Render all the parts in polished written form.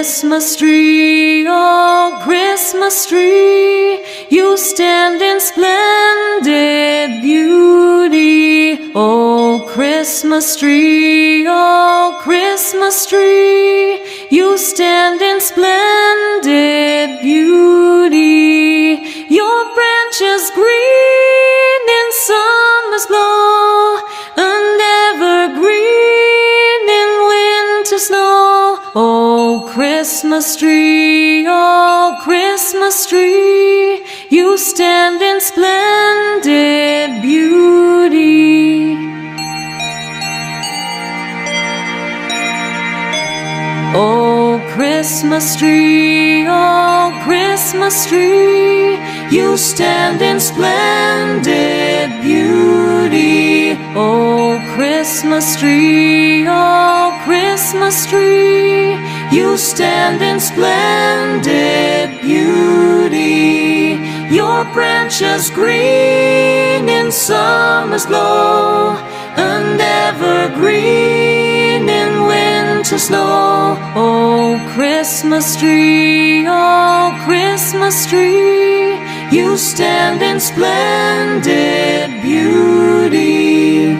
Christmas tree, oh Christmas tree, you stand in splendid beauty. Oh Christmas tree, oh Christmas tree, you stand in splendid beauty. Your branches green in summer's glow, and evergreen in winter snow. Oh Christmas tree, oh Christmas tree, you stand in splendid beauty. Oh Christmas tree, oh Christmas tree, you stand in splendid beauty. Oh Christmas tree, oh Christmas tree, you stand in splendid beauty. Your branches green in summer's glow, and evergreen in winter snow. Oh Christmas tree, oh Christmas tree, you stand in splendid beauty.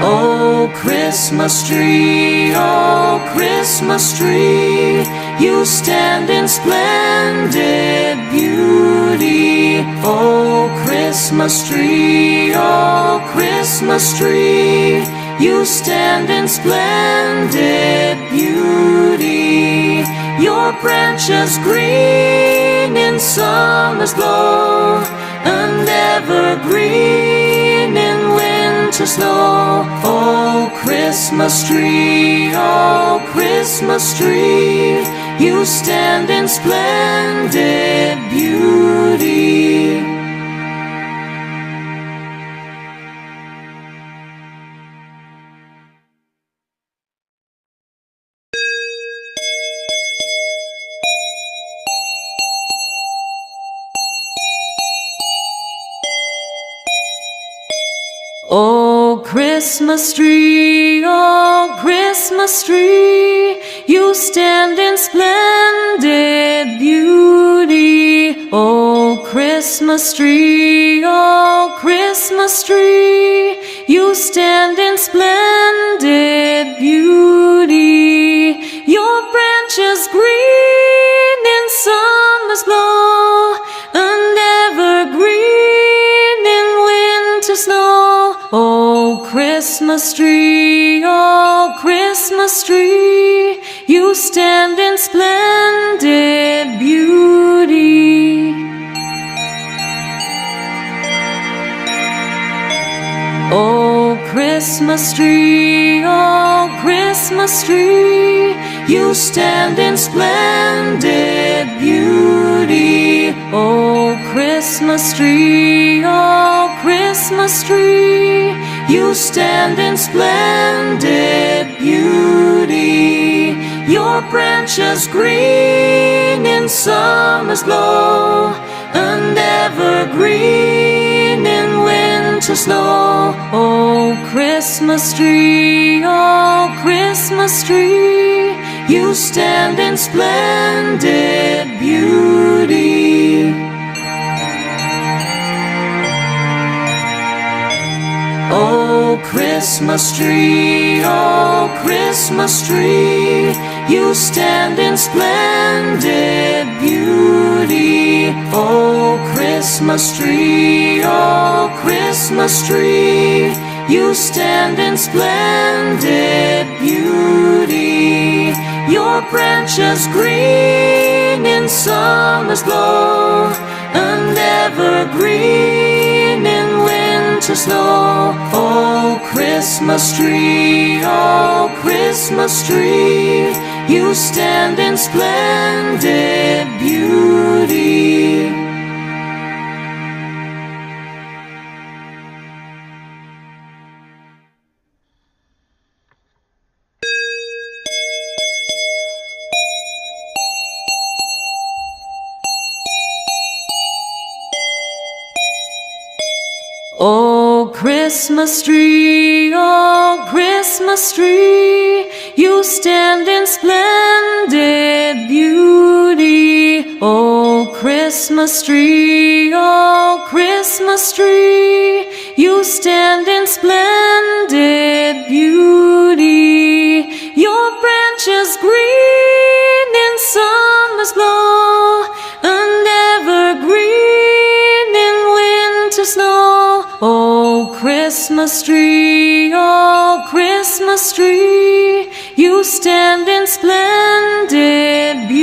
Oh Christmas tree, oh Christmas tree, you stand in splendid beauty. Oh Christmas tree, oh Christmas tree, you stand in splendid beauty. Your branches green in summer's glow, and evergreen in winter snow. Oh Christmas tree, oh Christmas tree, you stand in splendid beauty. Oh Christmas tree, oh Christmas tree, you stand in splendid beauty. Oh Christmas tree, oh Christmas tree, you stand in splendid beauty. Your branches green in summer's glow, and evergreen in winter snow. Oh Christmas tree, oh Christmas tree, you stand in splendid beauty. Oh Christmas tree, oh Christmas tree, you stand in splendid beauty. Oh Christmas tree, oh Christmas tree, you stand in splendid beauty. Your branches green in summer's glow, and evergreen in winter snow. Oh Christmas tree, oh Christmas tree, you stand in splendid beauty. Oh Christmas tree, oh Christmas tree, you stand in splendid beauty. Oh Christmas tree, oh Christmas tree, you stand in splendid beauty. Your branches green in summer's glow, and evergreen in winter snow. Oh Christmas tree, oh Christmas tree, you stand in splendid beauty. Oh Christmas tree, oh Christmas tree, you stand in splendid beauty. Oh Christmas tree, oh Christmas tree, you stand in splendid beauty. Your branches green in summer's glow, and evergreen in winter snow. Oh Christmas tree, you stand in splendid beauty.